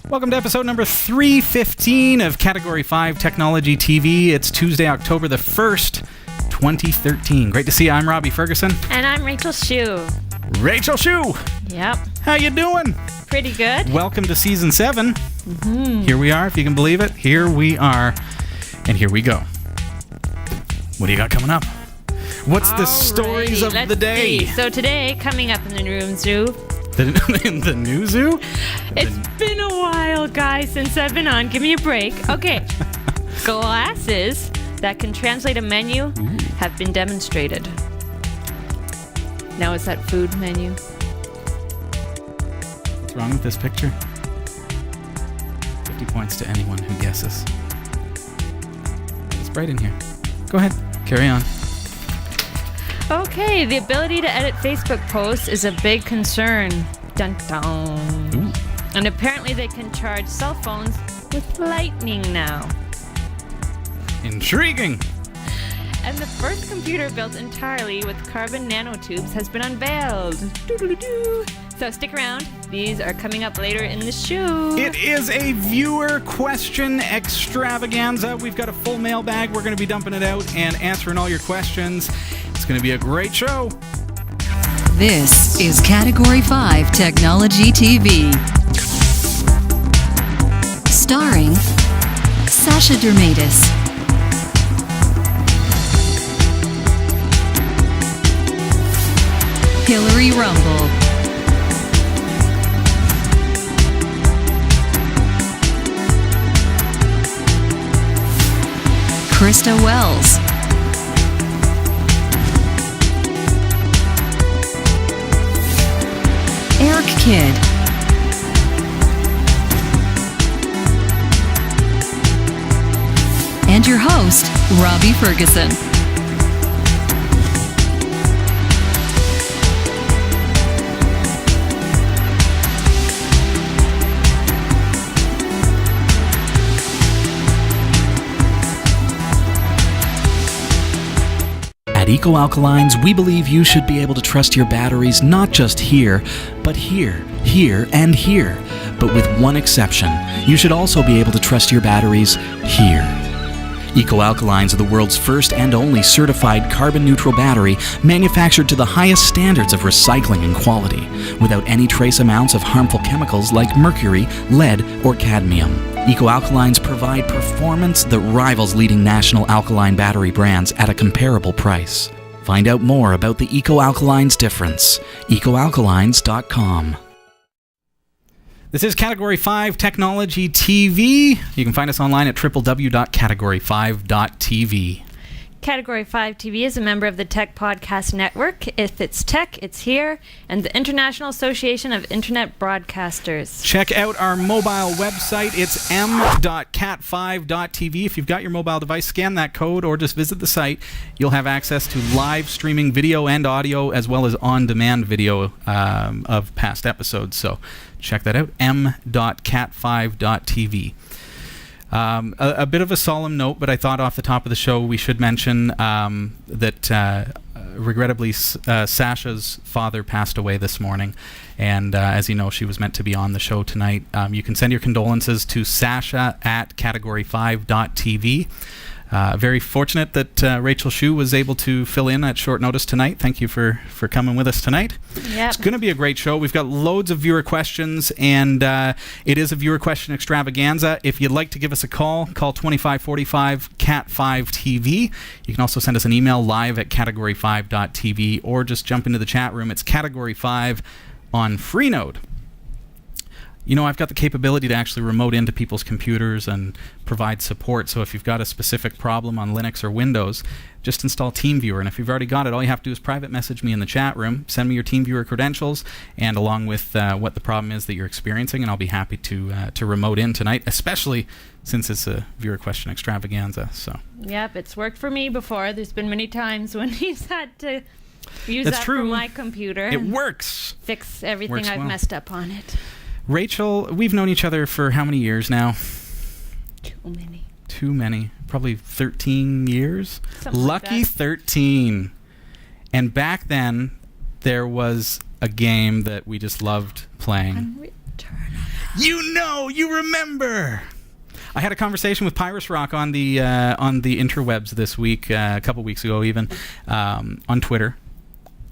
Welcome to episode number 315 of Category 5 Technology TV. It's Tuesday, October the 1st, 2013. Great to see you. I'm Robbie Ferguson. And I'm Rachel Shue. Rachel Shue! Yep. How you doing? Pretty good. Welcome to Season 7. Mm-hmm. Here we are, if you can believe it. Here we are, and here we go. What do you got coming up? What's the stories of the day? See. So today, coming up in the Room Zoo. In the new zoo? It's been a while, guys, since I've been on. Give me a break. Okay. Glasses that can translate a menu have been demonstrated. Now it's that food menu. What's wrong with this picture? 50 points to anyone who guesses. It's bright in here. Go ahead. Carry on. Okay, the ability to edit Facebook posts is a big concern. Dun dun. Ooh. And apparently they can charge cell phones with lightning now. Intriguing. And the first computer built entirely with carbon nanotubes has been unveiled. Doo-doo-doo-doo. So stick around. These are coming up later in the show. It is a viewer question extravaganza. We've got a full mailbag. We're going to be dumping it out and answering all your questions. It's going to be a great show. This is Category 5 Technology TV. Starring Sasha Dermatis, Hillary Rumble, Krista Wells, Eric Kidd, and your host, Robbie Ferguson. At EcoAlkalines, we believe you should be able to trust your batteries not just here, but here, and here. But with one exception, you should also be able to trust your batteries here. EcoAlkalines are the world's first and only certified carbon-neutral battery manufactured to the highest standards of recycling and quality, without any trace amounts of harmful chemicals like mercury, lead, or cadmium. EcoAlkalines provide performance that rivals leading national alkaline battery brands at a comparable price. Find out more about the EcoAlkalines difference. EcoAlkalines.com. This is Category 5 Technology TV. You can find us online at www.category5.tv. Category 5 TV is a member of the Tech Podcast Network. If it's tech, it's here, and the International Association of Internet Broadcasters. Check out our mobile website. It's m.cat5.tv. If you've got your mobile device, scan that code or just visit the site. You'll have access to live streaming video and audio, as well as on-demand video of past episodes. So check that out, m.cat5.tv. A bit of a solemn note, but I thought off the top of the show we should mention that regrettably Sasha's father passed away this morning, and as you know, she was meant to be on the show tonight. You can send your condolences to Sasha at category5.tv. Very fortunate that Rachel Shue was able to fill in at short notice tonight. Thank you for coming with us tonight. Yep. It's going to be a great show. We've got loads of viewer questions, and it is a viewer question extravaganza. If you'd like to give us a call 2545 CAT5TV. You can also send us an email live at category5.tv, or just jump into the chat room. It's Category 5 on Freenode. You know, I've got the capability to actually remote into people's computers and provide support. So if you've got a specific problem on Linux or Windows, just install TeamViewer. And if you've already got it, all you have to do is private message me in the chat room, send me your TeamViewer credentials, and along with what the problem is that you're experiencing, and I'll be happy to remote in tonight, especially since it's a viewer question extravaganza. So. Yep, it's worked for me before. There's been many times when he's had to use That's that true. for my computer. It works. Fix everything Works I've well. messed up on it. Rachel, we've known each other for how many years now? Too many. Probably 13 years. Something Lucky like that. 13. And back then, there was a game that we just loved playing. You remember. I had a conversation with Pyrus Rock on the interwebs this week, a couple weeks ago even, on Twitter.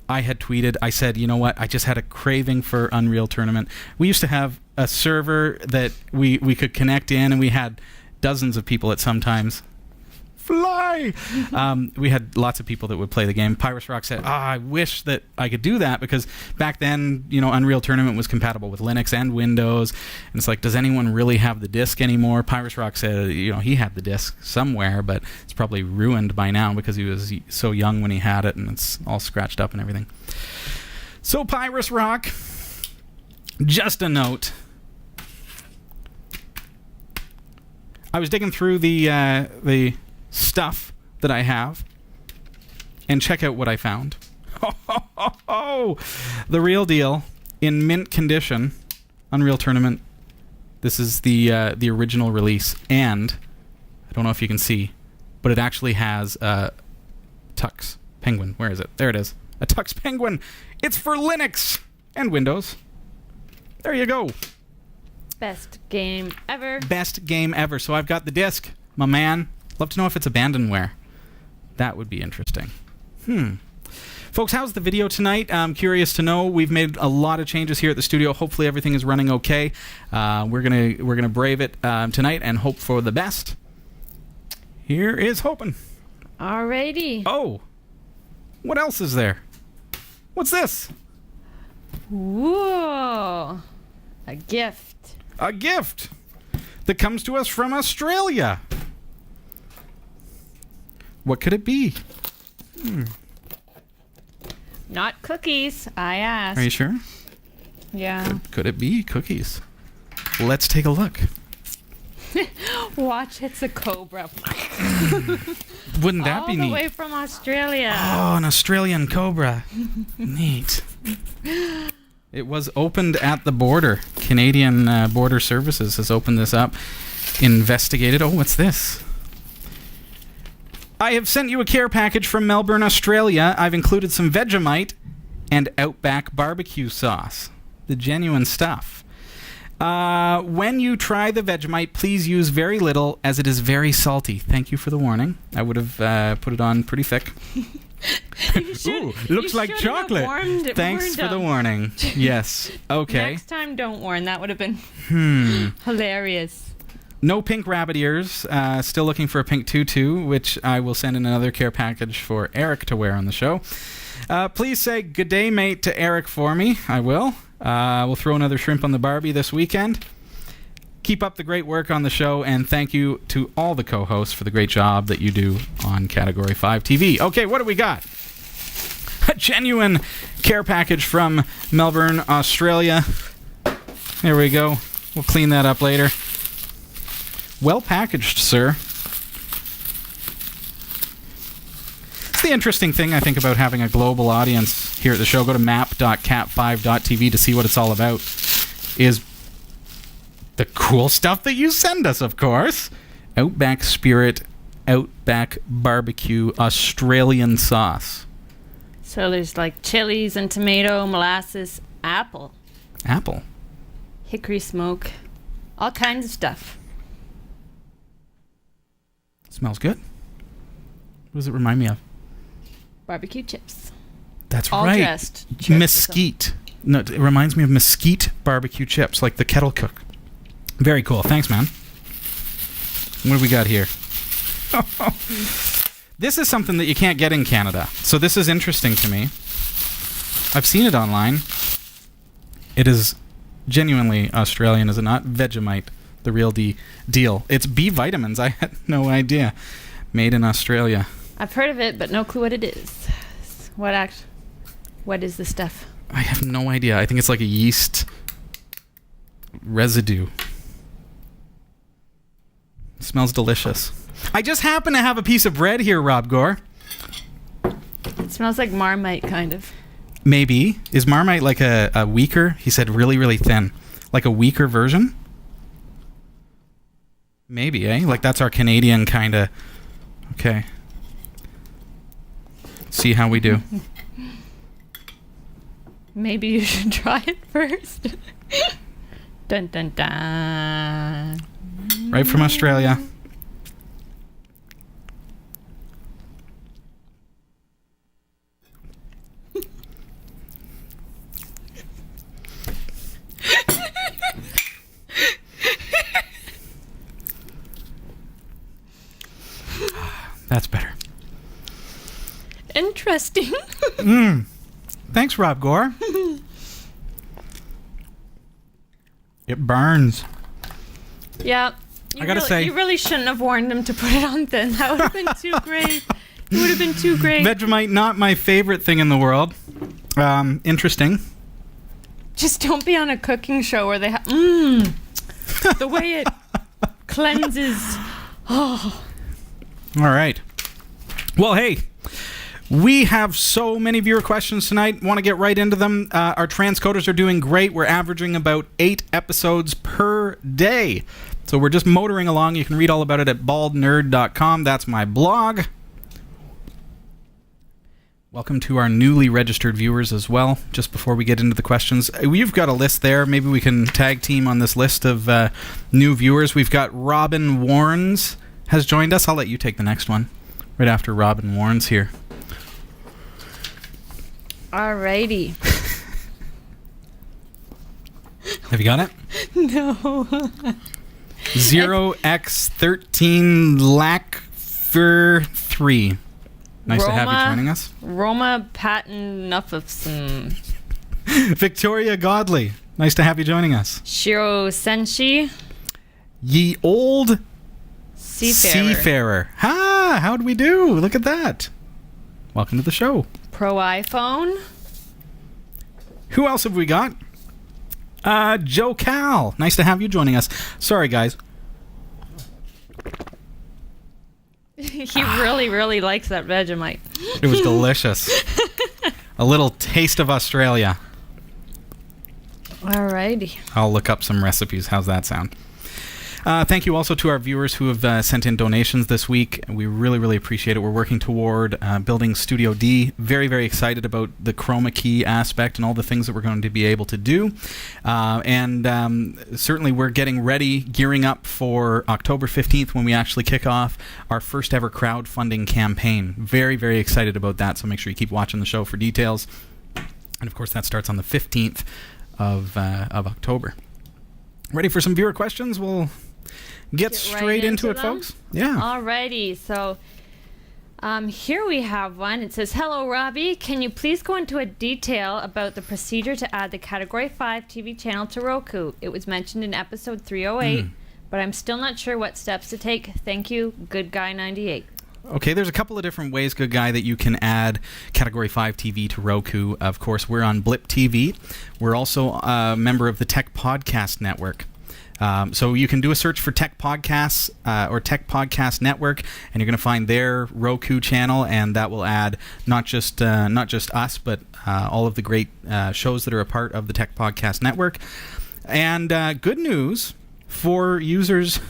I had tweeted, I said, you know what, I just had a craving for Unreal Tournament. We used to have a server that we could connect in, and we had dozens of people at some times. Fly! We had lots of people that would play the game. Pyrus Rock said, I wish that I could do that, because back then, Unreal Tournament was compatible with Linux and Windows. And it's like, does anyone really have the disc anymore? Pyrus Rock said, he had the disc somewhere, but it's probably ruined by now because he was so young when he had it, and it's all scratched up and everything. So, Pyrus Rock, just a note. I was digging through the stuff that I have, and check out what I found. The real deal, in mint condition, Unreal Tournament. This is the original release, and I don't know if you can see, but it actually has a Tux Penguin. Where is it? There it is. A Tux Penguin. It's for Linux and Windows. There you go. Best game ever. Best game ever. So I've got the disc, my man. Love to know if it's abandonware. That would be interesting. Folks, how's the video tonight? I'm curious to know. We've made a lot of changes here at the studio. Hopefully everything is running okay. We're gonna brave it tonight and hope for the best. Here is hoping. Alrighty. Oh, what else is there? What's this? Whoa, a gift. A gift that comes to us from Australia. What could it be? Not cookies, I asked. Are you sure? Yeah. Could it be cookies? Let's take a look. Watch, it's a cobra. Wouldn't that be neat? All the way from Australia. Oh, an Australian cobra. Neat. It was opened at the border. Canadian Border Services has opened this up. Investigated. Oh, what's this? I have sent you a care package from Melbourne, Australia. I've included some Vegemite and Outback barbecue sauce. The genuine stuff. When you try the Vegemite, please use very little, as it is very salty. Thank you for the warning. I would have put it on pretty thick. Ooh, looks like chocolate. Thanks for the warning. Yes. Okay. Next time, don't warn. That would have been hilarious. No pink rabbit ears. Still looking for a pink tutu, which I will send in another care package for Eric to wear on the show. Please say good day, mate, to Eric for me. I will. We'll throw another shrimp on the Barbie this weekend. Keep up the great work on the show, and thank you to all the co-hosts for the great job that you do on Category 5 TV. Okay, what do we got? A genuine care package from Melbourne, Australia. There we go. We'll clean that up later. Well packaged, sir. It's the interesting thing, I think, about having a global audience here at the show. Go to map.cat5.tv to see what it's all about. Is the cool stuff that you send us, of course. Outback Spirit, Outback Barbecue, Australian sauce. So there's like chilies and tomato, molasses, apple, hickory smoke, all kinds of stuff. Smells good. What does it remind me of? Barbecue chips. That's all right. Dressed Mesquite. No, it reminds me of mesquite barbecue chips, like the kettle cook. Very cool. Thanks, man. What do we got here? This is something that you can't get in Canada. So this is interesting to me. I've seen it online. It is genuinely Australian, is it not? Vegemite. The real deal. It's B vitamins. I had no idea. Made in Australia. I've heard of it, but no clue what it is. What is the stuff? I have no idea. I think it's like a yeast residue. It smells delicious. I just happen to have a piece of bread here, Rob Gore. It smells like Marmite, kind of. Maybe. Is Marmite like a weaker? He said really, really thin. Like a weaker version? Maybe, eh? Like that's our Canadian kind of... Okay. See how we do. Maybe you should try it first. Dun dun dun. Right from Australia. That's better. Interesting. Thanks, Rob Gore. It burns. Yeah. I gotta say, you really shouldn't have warned him to put it on thin. That would have been too great. It would have been too great. Vegemite, not my favorite thing in the world. Interesting. Just don't be on a cooking show where they have. The way it cleanses. Oh. All right. Well, hey, we have so many viewer questions tonight. Want to get right into them. Our transcoders are doing great. We're averaging about 8 episodes per day. So we're just motoring along. You can read all about it at baldnerd.com. That's my blog. Welcome to our newly registered viewers as well. Just before we get into the questions, you've got a list there. Maybe we can tag team on this list of new viewers. We've got Robin Warnes has joined us. I'll let you take the next one right after Robin Warnes here. Alrighty. Have you got it? No. 0x13 Lackfer 3. Nice to have you joining us. Roma Patton Nuffison. Victoria Godley. Nice to have you joining us. Shiro Senshi. Ye Old Seafarer. Ha! How'd we do? Look at that. Welcome to the show. Pro iPhone. Who else have we got? Joe Cal. Nice to have you joining us. Sorry, guys. He really, really likes that Vegemite. It was delicious. A little taste of Australia. Alrighty. I'll look up some recipes. How's that sound? Thank you also to our viewers who have sent in donations this week. We really, really appreciate it. We're working toward building Studio D. Very, very excited about the chroma key aspect and all the things that we're going to be able to do. And certainly we're getting ready, gearing up for October 15th when we actually kick off our first ever crowdfunding campaign. Very, very excited about that. So make sure you keep watching the show for details. And of course that starts on the 15th of October. Ready for some viewer questions? We'll get straight right into it, them. folks. Yeah. Alrighty, so here we have one. It says, "Hello, Robbie. Can you please go into a detail about the procedure to add the Category 5 TV channel to Roku? It was mentioned in episode 308, but I'm still not sure what steps to take. Thank you, Good Guy 98." Okay, there's a couple of different ways, Good Guy, that you can add Category 5 TV to Roku. Of course, we're on Blip TV. We're also a member of the Tech Podcast Network. So you can do a search for Tech Podcasts or Tech Podcast Network, and you're going to find their Roku channel, and that will add not just us, but all of the great shows that are a part of the Tech Podcast Network. And good news for users.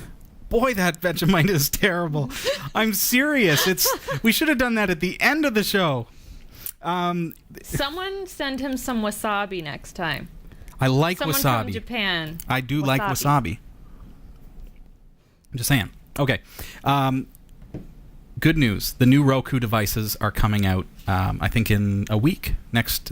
Boy, that Vegemite is terrible. I'm serious. We should have done that at the end of the show. Someone send him some wasabi next time. I like Someone wasabi. from Japan. I do like wasabi. I'm just saying. Okay. Good news. The new Roku devices are coming out, I think, in a week. Next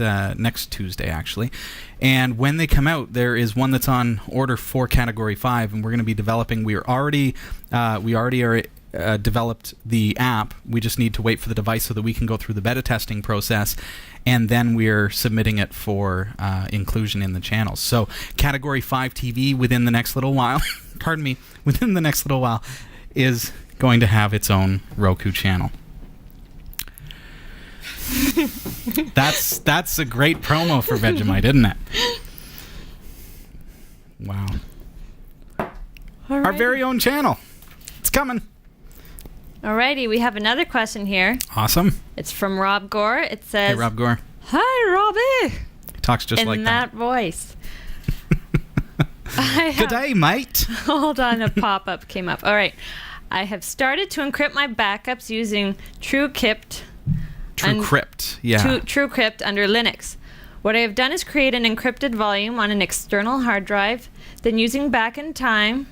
Tuesday, actually. And when they come out, there is one that's on order for Category 5, and we're going to be developing. We already are developed the app. We just need to wait for the device so that we can go through the beta testing process, and then we're submitting it for inclusion in the channels. So Category 5 TV within the next little while, within the next little while, is going to have its own Roku channel. That's a great promo for Vegemite, isn't it? Wow. Our very own channel. It's coming. Alrighty, we have another question here. Awesome. It's from Rob Gore. It says, Hey, Rob Gore. "Hi, Robbie." He talks just like that. In that voice. Good day, mate. Hold on, a pop-up came up. All right. I have started to encrypt my backups using TrueCrypt. TrueCrypt, yeah. TrueCrypt under Linux. What I have done is create an encrypted volume on an external hard drive. Then using back in time,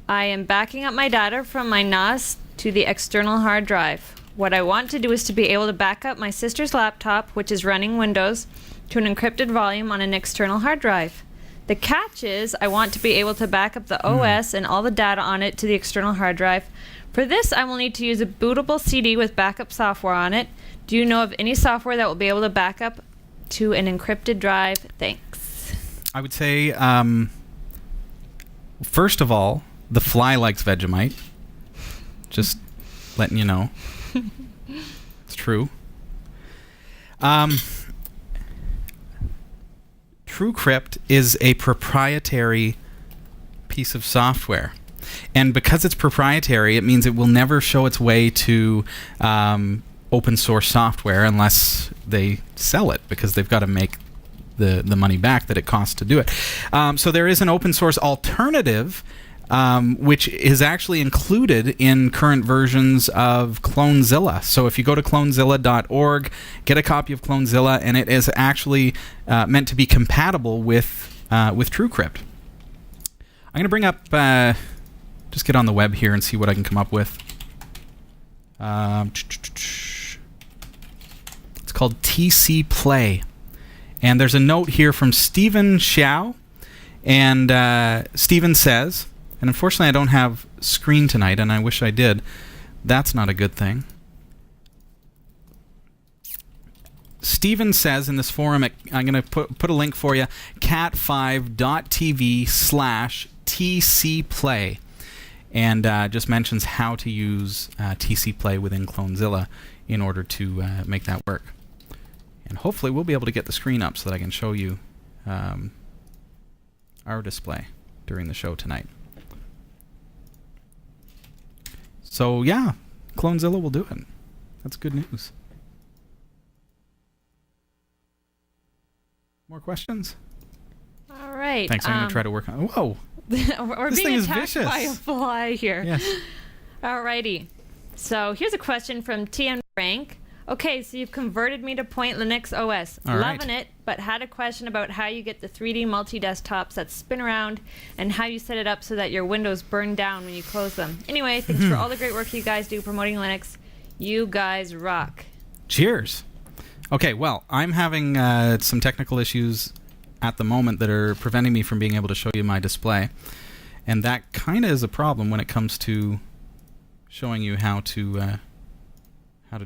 I am backing up my data from my NAS to the external hard drive. What I want to do is to be able to back up my sister's laptop, which is running Windows, to an encrypted volume on an external hard drive. The catch is I want to be able to back up the OS and all the data on it to the external hard drive. For this, I will need to use a bootable CD with backup software on it. Do you know of any software that will be able to back up to an encrypted drive? Thanks. I would say, first of all, the fly likes Vegemite. Just letting you know. It's true. TrueCrypt is a proprietary piece of software. And because it's proprietary, it means it will never show its way to open source software unless they sell it, because they've got to make the money back that it costs to do it. So there is an open source alternative, which is actually included in current versions of Clonezilla. So if you go to clonezilla.org, get a copy of Clonezilla, and it is actually meant to be compatible with TrueCrypt. I'm going to bring up, just get on the web here and see what I can come up with. It's called TC Play. And there's a note here from Stephen Xiao. And Stephen says, and unfortunately I don't have screen tonight, and I wish I did. That's not a good thing. Stephen says in this forum, I'm going to put a link for you, cat5.tv/tcplay, and just mentions how to use TC Play within Clonezilla in order to make that work. And hopefully we'll be able to get the screen up so that I can show you our display during the show tonight. So yeah, Clonezilla will do it. That's good news. More questions? All right. Thanks. I'm going to try to work on. Whoa! We're This being thing is attacked vicious. by a fly here. Yes. Alrighty. So here's a question from TN Frank. Okay, so you've converted me to Point Linux OS. All right. Loving it, but had a question about how you get the 3D multi-desktops that spin around and how you set it up so that your windows burn down when you close them. Anyway, thanks for all the great work you guys do promoting Linux. You guys rock. Cheers. Okay, well, I'm having some technical issues at the moment that are preventing me from being able to show you my display. And that kind of is a problem when it comes to showing you how to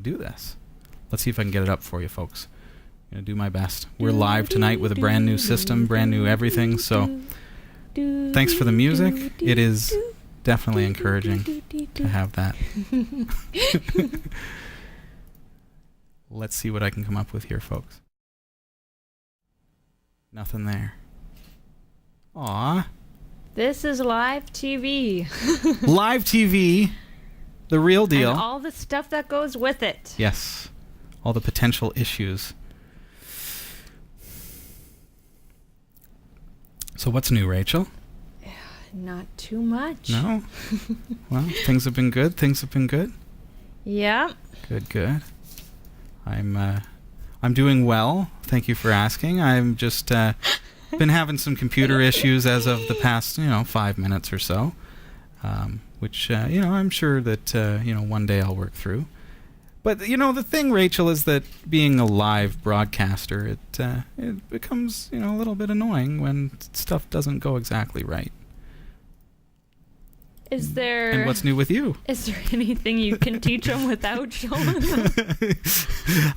do this. Let's see if I can get it up for you, folks. I'm going to do my best. We're live tonight with a brand new system, brand new everything, so thanks for the music. It is definitely encouraging to have that. Let's see what I can come up with here, folks. Nothing there. Aw. This is live TV. Live TV, the real deal. And all the stuff that goes with it. Yes. All the potential issues. So what's new, Rachel? Not too much. No? Well, things have been good. Things have been good. Yeah. Good, good. I'm doing well. Thank you for asking. I'm just been having some computer issues as of the past, 5 minutes or so, which I'm sure that one day I'll work through. But the thing, Rachel, is that being a live broadcaster, it becomes a little bit annoying when stuff doesn't go exactly right. Is there... And what's new with you? Is there anything you can teach them without showing them?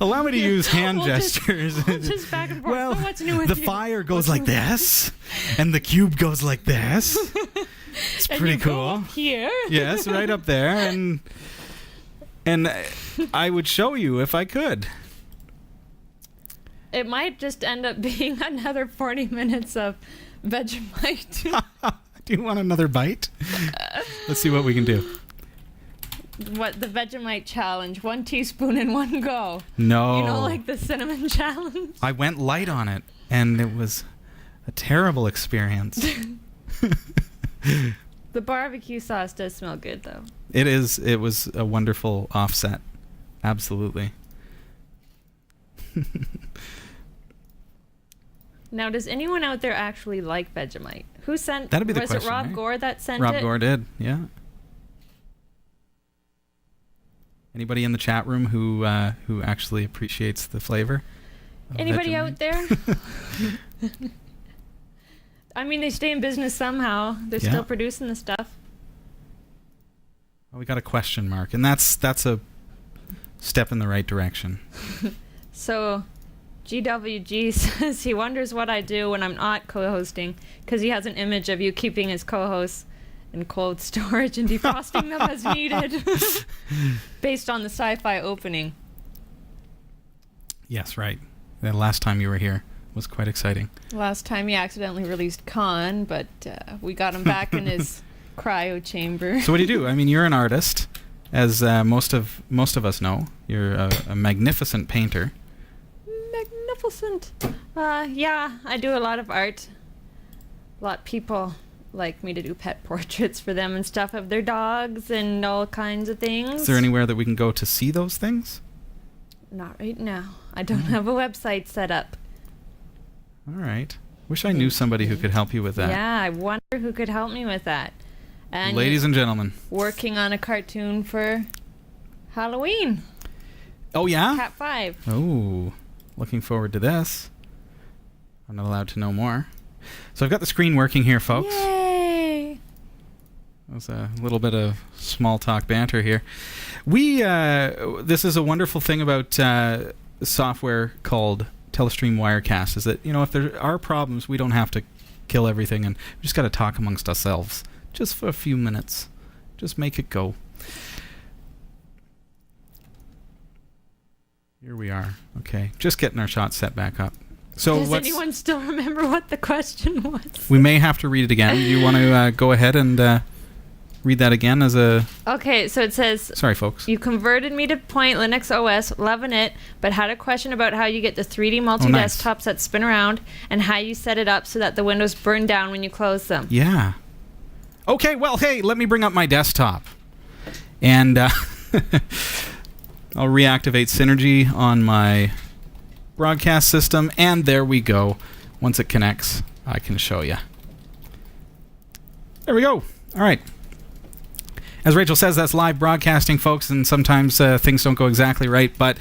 Allow me to use hand gestures. We'll just back and forth. Well, So what's new with the you? fire goes like this, and the cube goes like this. It's And pretty you go cool. up here. Yes, right up there, and I would show you if I could. It might just end up being another 40 minutes of Vegemite. Do you want another bite? Let's see what we can do. What, the Vegemite challenge? 1 teaspoon in one go. No. Like the cinnamon challenge? I went light on it, and it was a terrible experience. The barbecue sauce does smell good, though. It is. It was a wonderful offset. Absolutely. Now, does anyone out there actually like Vegemite? Who sent? That'd be the was question, it Rob right? Gore that sent Rob it? Gore did, yeah. Anybody in the chat room who actually appreciates the flavor? of Anybody Vegemite? out there? I mean, they stay in business somehow. They're Yeah. still producing the stuff. Well, we got a question mark, and that's a step in the right direction. So, GWG says he wonders what I do when I'm not co-hosting, because he has an image of you keeping his co-hosts in cold storage and defrosting them as needed, based on the sci-fi opening. Yes, right. The last time you were here was quite exciting. Last time he accidentally released Khan, but we got him back in his cryo chamber. So what do you do? I mean, you're an artist, as most of us know. You're a magnificent painter. Magnificent. Yeah, I do a lot of art. A lot of people like me to do pet portraits for them and stuff of their dogs and all kinds of things. Is there anywhere that we can go to see those things? Not right now. I don't have a website set up. All right. Wish I knew somebody who could help you with that. Yeah, I wonder who could help me with that. And Ladies and gentlemen. working on a cartoon for Halloween. Oh, yeah? Cat 5. Oh, looking forward to this. I'm not allowed to know more. So I've got the screen working here, folks. Yay! That was a little bit of small talk banter here. This is a wonderful thing about software called Telestream Wirecast, is that, if there are problems, we don't have to kill everything, and we just got to talk amongst ourselves just for a few minutes. Just make it go. Here we are. Okay, just getting our shot set back up. So Does anyone still remember what the question was? we may have to read it again. You want to go ahead and read that again as a... Okay, so it says... Sorry, folks. You converted me to Point Linux OS, loving it, but had a question about how you get the 3D multi-desktops that spin around and how you set it up so that the windows burn down when you close them. Yeah. Okay, well, hey, let me bring up my desktop. And I'll reactivate Synergy on my broadcast system, and there we go. Once it connects, I can show you. There we go. All right. As Rachel says, that's live broadcasting, folks, and sometimes things don't go exactly right, but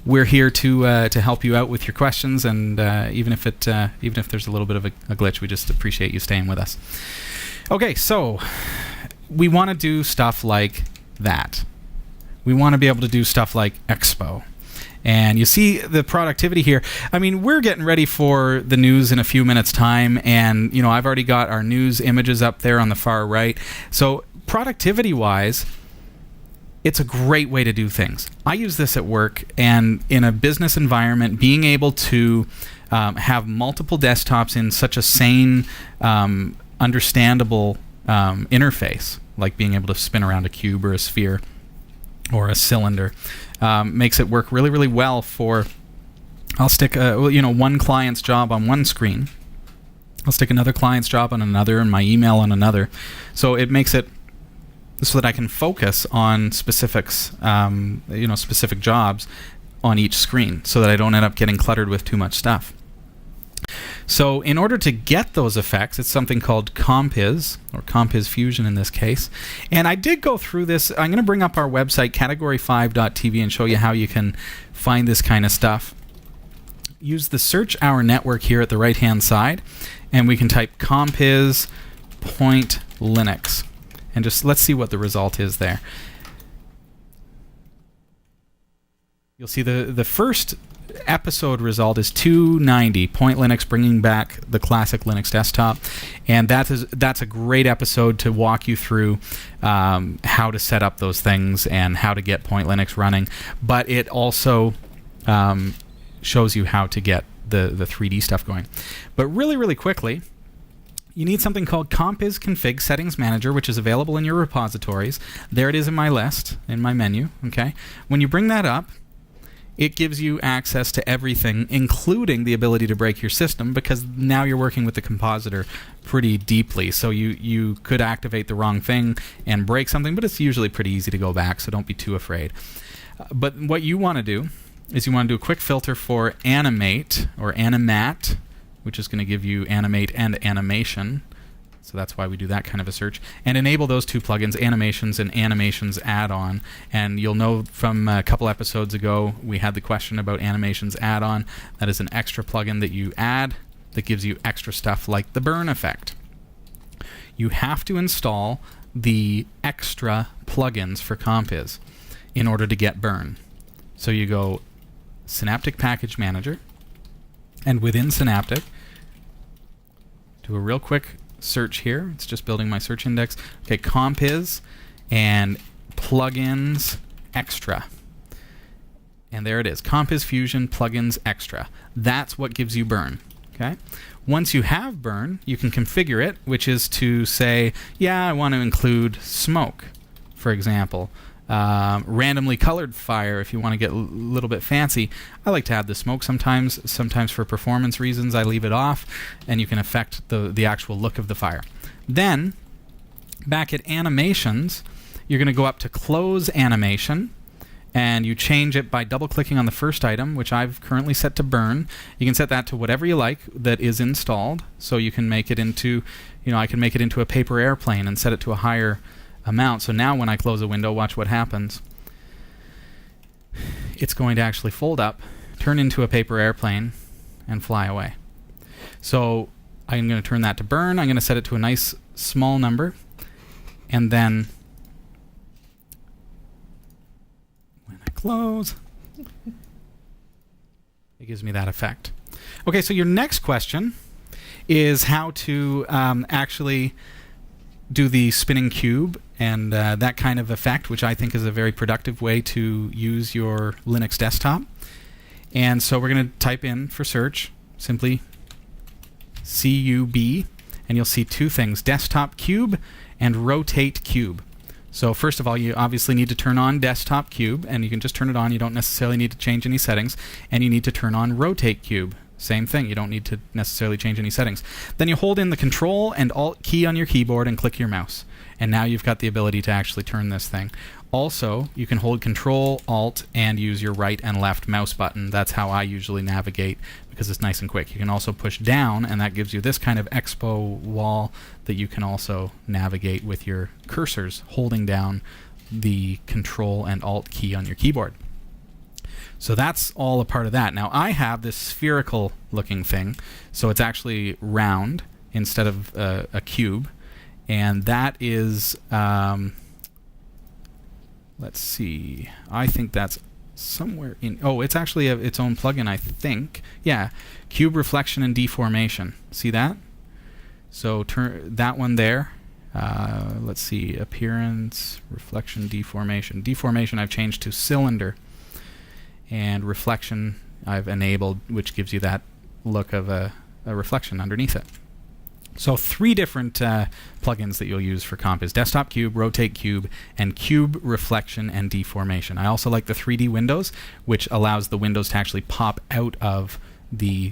we're here to help you out with your questions, and even if there's a little bit of a glitch, we just appreciate you staying with us. Okay, so we want to do stuff like that. We want to be able to do stuff like Expo. And you see the productivity here. I mean, we're getting ready for the news in a few minutes' time, and I've already got our news images up there on the far right. So productivity-wise, it's a great way to do things. I use this at work, and in a business environment, being able to have multiple desktops in such a sane, understandable interface, like being able to spin around a cube or a sphere or a cylinder, makes it work really, really well for... I'll stick one client's job on one screen. I'll stick another client's job on another, and my email on another. So it makes it so that I can focus on specifics, specific jobs on each screen, so that I don't end up getting cluttered with too much stuff. So in order to get those effects, it's something called Compiz, or Compiz Fusion in this case. And I did go through this. I'm going to bring up our website, Category5TV, and show you how you can find this kind of stuff. Use the search our network here at the right-hand side, and we can type Compiz Point Linux. And just let's see what the result is there. You'll see the first episode result is 290, Point Linux bringing back the classic Linux desktop, and that's a great episode to walk you through how to set up those things and how to get Point Linux running. But it also shows you how to get the 3D stuff going. But really, really quickly, you need something called Compiz Config Settings Manager, which is available in your repositories. There it is in my list, in my menu. Okay, when you bring that up, it gives you access to everything, including the ability to break your system, because now you're working with the compositor pretty deeply. So you could activate the wrong thing and break something, but it's usually pretty easy to go back, so don't be too afraid. But what you want to do is you want to do a quick filter for animate or animat which is going to give you animate and animation. So that's why we do that kind of a search. And enable those two plugins, animations and animations add-on. And you'll know from a couple episodes ago, we had the question about animations add-on. That is an extra plugin that you add that gives you extra stuff like the burn effect. You have to install the extra plugins for Compiz in order to get burn. So you go Synaptic Package Manager, and within Synaptic, do a real quick search here. It's just building my search index. Okay, Compiz and plugins extra. And there it is. Compiz Fusion plugins extra. That's what gives you burn. Okay. Once you have burn, you can configure it, which is to say, yeah, I want to include smoke, for example. Randomly colored fire, if you want to get a little bit fancy. I like to add the smoke sometimes. Sometimes for performance reasons, I leave it off, and you can affect the actual look of the fire. Then, back at animations, you're going to go up to close animation, and you change it by double-clicking on the first item, which I've currently set to burn. You can set that to whatever you like that is installed, so you can make it into, I can make it into a paper airplane and set it to a higher amount. So now when I close a window, watch what happens. It's going to actually fold up, turn into a paper airplane, and fly away. So I'm going to turn that to burn. I'm going to set it to a nice small number, and then when I close, it gives me that effect. Okay, so your next question is how to actually do the spinning cube and that kind of effect, which I think is a very productive way to use your Linux desktop. And so we're going to type in for search simply CUB, and you'll see two things, desktop cube and rotate cube. So first of all, you obviously need to turn on desktop cube, and you can just turn it on. You don't necessarily need to change any settings. And you need to turn on rotate cube. Same thing. You don't need to necessarily change any settings. Then you hold in the Control and Alt key on your keyboard and click your mouse. And now you've got the ability to actually turn this thing. Also, you can hold Control, Alt, and use your right and left mouse button. That's how I usually navigate, because it's nice and quick. You can also push down, and that gives you this kind of expo wall that you can also navigate with your cursors, holding down the Control and Alt key on your keyboard. So that's all a part of that. Now, I have this spherical looking thing, so it's actually round instead of a cube, and that is, let's see, I think that's somewhere in, it's actually its own plugin, I think. Yeah, cube reflection and deformation. See that? So turn that one there. Let's see, appearance, reflection, deformation. Deformation I've changed to cylinder. And reflection I've enabled, which gives you that look of a reflection underneath it. So 3 different plugins that you'll use for Compiz: Desktop Cube, Rotate Cube, and Cube Reflection and Deformation. I also like the 3D windows, which allows the windows to actually pop out of the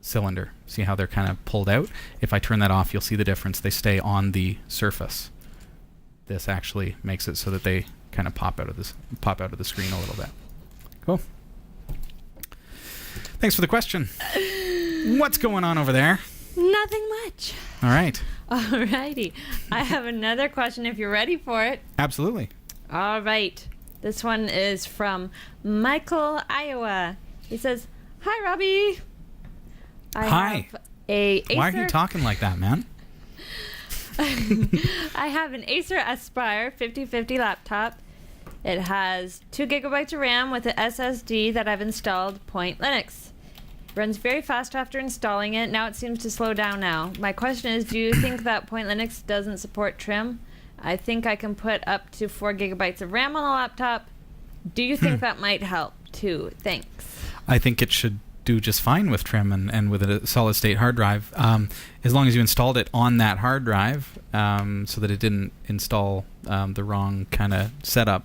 cylinder. See how they're kind of pulled out? If I turn that off, you'll see the difference. They stay on the surface. This actually makes it so that they kind of pop out of the screen a little bit. Cool. Thanks for the question. What's going on over there? Nothing much. All right. Alrighty. I have another question if you're ready for it. Absolutely. All right. This one is from Michael, Iowa. He says, "Hi, Robbie. Hi. Why are you talking like that, man? I have an Acer Aspire 5050 laptop. It has 2 gigabytes of RAM with an SSD that I've installed Point Linux. Runs very fast after installing it. Now it seems to slow down now. My question is, do you think that Point Linux doesn't support trim? I think I can put up to 4 gigabytes of RAM on the laptop. Do you think that might help too? Thanks." I think it should do just fine with trim and with a solid state hard drive, as long as you installed it on that hard drive, so that it didn't install the wrong kind of setup.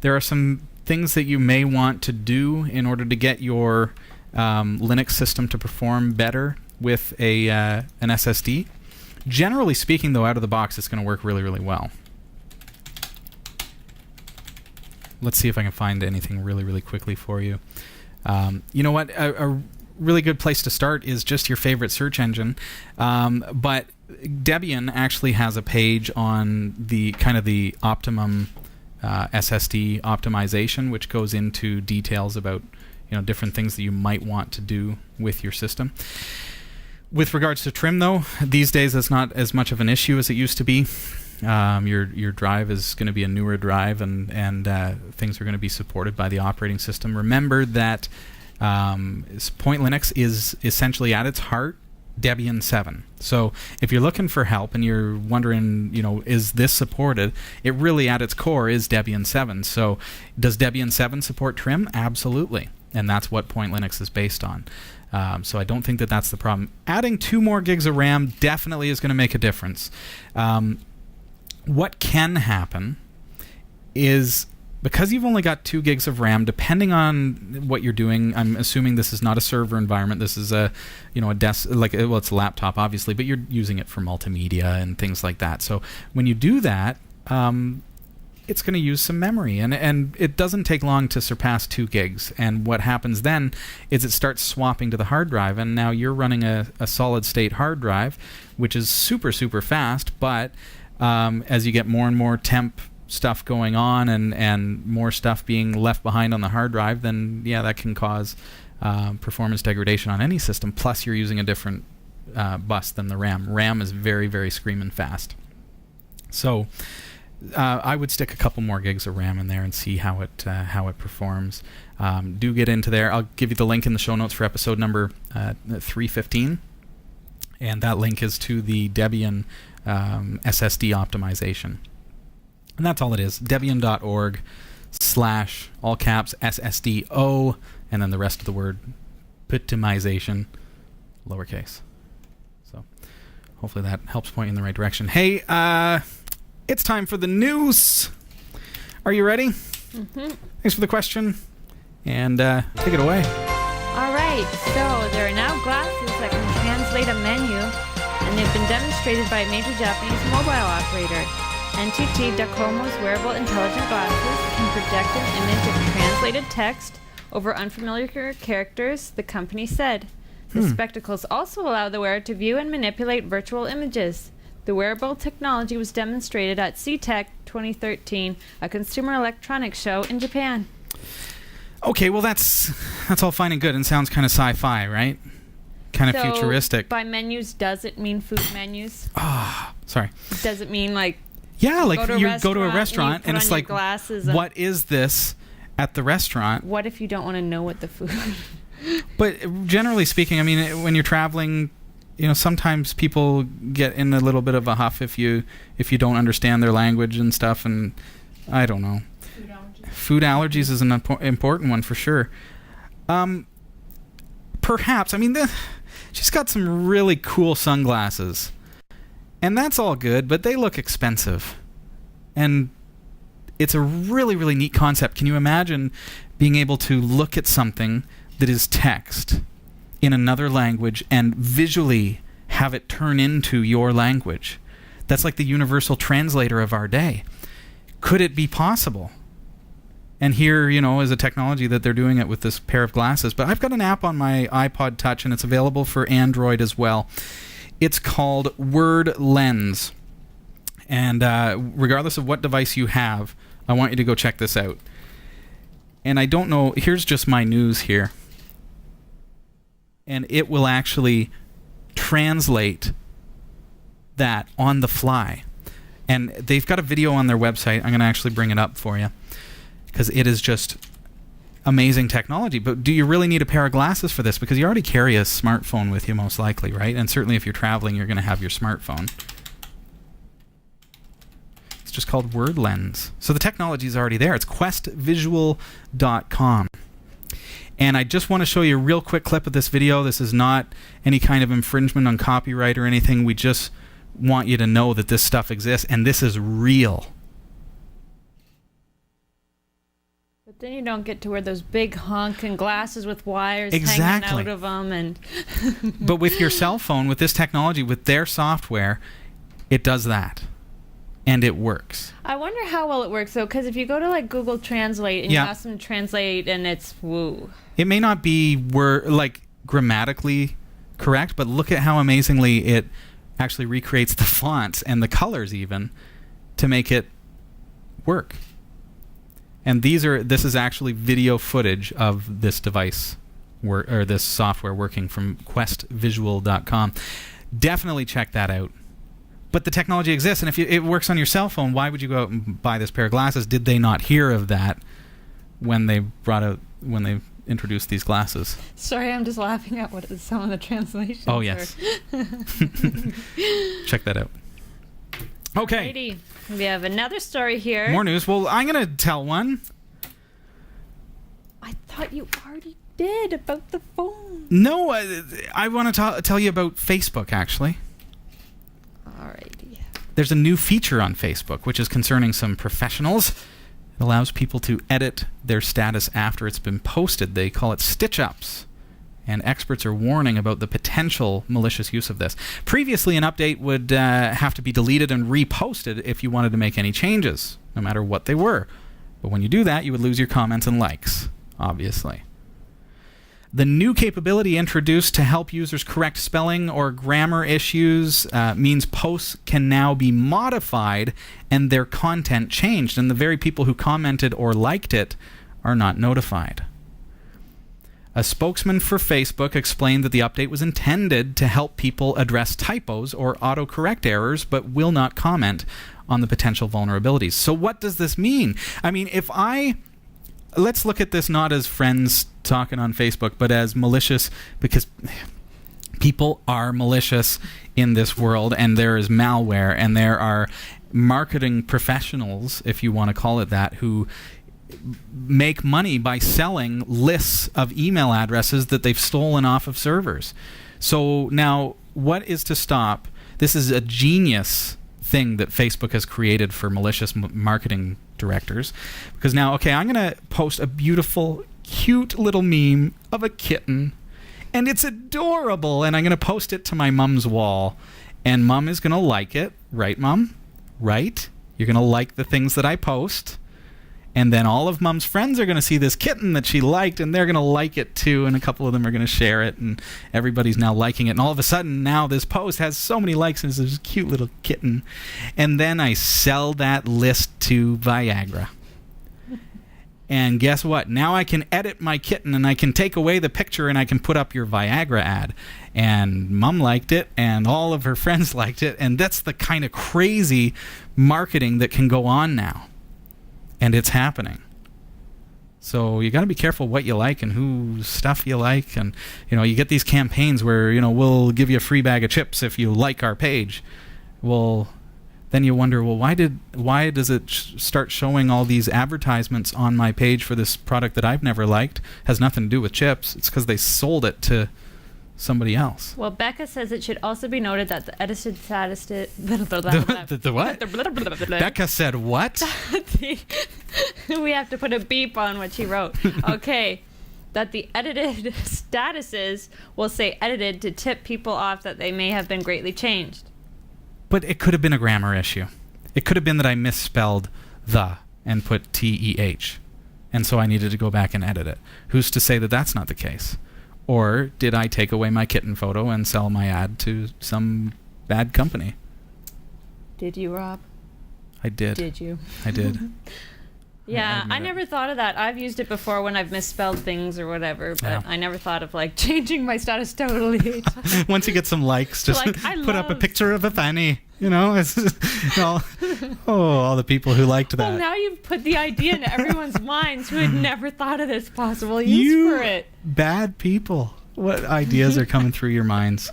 There are some things that you may want to do in order to get your Linux system to perform better with an SSD. Generally speaking, though, out of the box, it's going to work really, really well. Let's see if I can find anything really, really quickly for you. You know what? A really good place to start is just your favorite search engine. But Debian actually has a page on the kind of the optimum SSD optimization, which goes into details about different things that you might want to do with your system. With regards to trim, though, these days it's not as much of an issue as it used to be. Your drive is going to be a newer drive, and things are going to be supported by the operating system. Remember that Point Linux is essentially at its heart Debian 7. So if you're looking for help and you're wondering, is this supported? It really at its core is Debian 7. So does Debian 7 support trim? Absolutely. And that's what Point Linux is based on. So I don't think that that's the problem. Adding 2 more gigs of RAM definitely is going to make a difference. What can happen is, because you've only got 2 gigs of RAM, depending on what you're doing, I'm assuming this is not a server environment. This is a desk, it's a laptop, obviously, but you're using it for multimedia and things like that. So when you do that, it's going to use some memory, and it doesn't take long to surpass 2 gigs. And what happens then is it starts swapping to the hard drive, and now you're running a solid-state hard drive, which is super, super fast, but as you get more and more temp stuff going on and more stuff being left behind on the hard drive, then that can cause performance degradation on any system. Plus you're using a different bus than the RAM. RAM is very, very screaming fast. So I would stick a couple more gigs of RAM in there and see how it performs. Do get into there. I'll give you the link in the show notes for episode number 315, and that link is to the Debian SSD optimization. And that's all it is. Debian.org/ all caps SSDO, and then the rest of the word optimization, lowercase. So hopefully that helps point you in the right direction. Hey, it's time for the news. Are you ready? Mm-hmm. Thanks for the question. And take it away. All right. So there are now glasses that can translate a menu, and they've been demonstrated by a major Japanese mobile operator. NTT Docomo's wearable intelligent glasses can project an image of translated text over unfamiliar characters, the company said. The spectacles also allow the wearer to view and manipulate virtual images. The wearable technology was demonstrated at CTEC 2013, a consumer electronics show in Japan. Okay, well that's all fine and good and sounds kind of sci-fi, right? Kind of futuristic. By menus, does it mean food menus? Sorry. Does it mean like... Yeah, like you go to a restaurant and it's like, what is this at the restaurant? What if you don't want to know what the food... But generally speaking, I mean, when you're traveling, sometimes people get in a little bit of a huff if you don't understand their language and stuff, and I don't know. Food allergies is an important one for sure. Perhaps, I mean, she's got some really cool sunglasses. And that's all good, but they look expensive. And it's a really, really neat concept. Can you imagine being able to look at something that is text in another language and visually have it turn into your language? That's like the universal translator of our day. Could it be possible? And here, is a technology that they're doing it with this pair of glasses. But I've got an app on my iPod Touch, and it's available for Android as well. It's called Word Lens. And regardless of what device you have, I want you to go check this out. And I don't know, here's just my news here. And it will actually translate that on the fly. And they've got a video on their website. I'm going to actually bring it up for you, because it is just amazing technology. But do you really need a pair of glasses for this? Because you already carry a smartphone with you, most likely, right? And certainly if you're traveling, you're going to have your smartphone. It's just called Word Lens. So the technology is already there. It's questvisual.com. And I just want to show you a real quick clip of this video. This is not any kind of infringement on copyright or anything. We just want you to know that this stuff exists, and this is real. But then you don't get to wear those big honking glasses with wires exactly. hanging out of them. And but with your cell phone, with this technology, with their software, it does that. And it works. I wonder how well it works, though, because if you go to like Google Translate and you ask them to translate, and it's woo. It may not be grammatically correct, but look at how amazingly it actually recreates the fonts and the colors even to make it work. And this is actually video footage of this device or this software working from questvisual.com. Definitely check that out. But the technology exists, and if it works on your cell phone, why would you go out and buy this pair of glasses? Did they not hear of that when they introduced these glasses? Sorry, I'm just laughing at what some of the translations Oh, yes. Check that out. Okay. Alrighty. We have another story here. More news. Well, I'm going to tell one. I thought you already did about the phone. No, I want to tell you about Facebook, actually. Alrighty. There's a new feature on Facebook, which is concerning some professionals. It allows people to edit their status after it's been posted. They call it stitch-ups. And experts are warning about the potential malicious use of this. Previously, an update would have to be deleted and reposted if you wanted to make any changes, no matter what they were. But when you do that, you would lose your comments and likes, obviously. The new capability introduced to help users correct spelling or grammar issues means posts can now be modified and their content changed, and the very people who commented or liked it are not notified. A spokesman for Facebook explained that the update was intended to help people address typos or autocorrect errors, but will not comment on the potential vulnerabilities. So what does this mean? I mean, let's look at this not as friends talking on Facebook, but as malicious, because people are malicious in this world, and there is malware, and there are marketing professionals, if you want to call it that, who make money by selling lists of email addresses that they've stolen off of servers. So now, what is to stop? This is a genius thing that Facebook has created for malicious marketing directors. Because now, okay, I'm going to post a beautiful, cute little meme of a kitten, and it's adorable, and I'm going to post it to my mom's wall, and Mom is going to like it. Right, Mom? Right? You're going to like the things that I post. And then all of Mom's friends are going to see this kitten that she liked, and they're going to like it too, and a couple of them are going to share it, and everybody's now liking it. And all of a sudden, now this post has so many likes, and it's this cute little kitten. And then I sell that list to Viagra. And guess what? Now I can edit my kitten, and I can take away the picture, and I can put up your Viagra ad. And Mom liked it, and all of her friends liked it, and that's the kind of crazy marketing that can go on now. And it's happening. So you got to be careful what you like and whose stuff you like. And, you get these campaigns where, we'll give you a free bag of chips if you like our page. Well, then you wonder, well, why does it start showing all these advertisements on my page for this product that I've never liked? Has nothing to do with chips. It's because they sold it to somebody else. Well, Becca says it should also be noted that the edited status... The what? Becca said what? We have to put a beep on what she wrote. Okay. That the edited statuses will say edited to tip people off that they may have been greatly changed. But it could have been a grammar issue. It could have been that I misspelled the and put TEH. And so I needed to go back and edit it. Who's to say that that's not the case? Or did I take away my kitten photo and sell my ad to some bad company? Did you, Rob? I did. Did you? I did. Yeah, I never thought of that. I've used it before when I've misspelled things or whatever, but I never thought of changing my status totally. Once you get some likes, just put up a picture of a fanny. It's all the people who liked that. Well, now you've put the idea into everyone's minds who had never thought of this possible use for it. Bad people. What ideas are coming through your minds?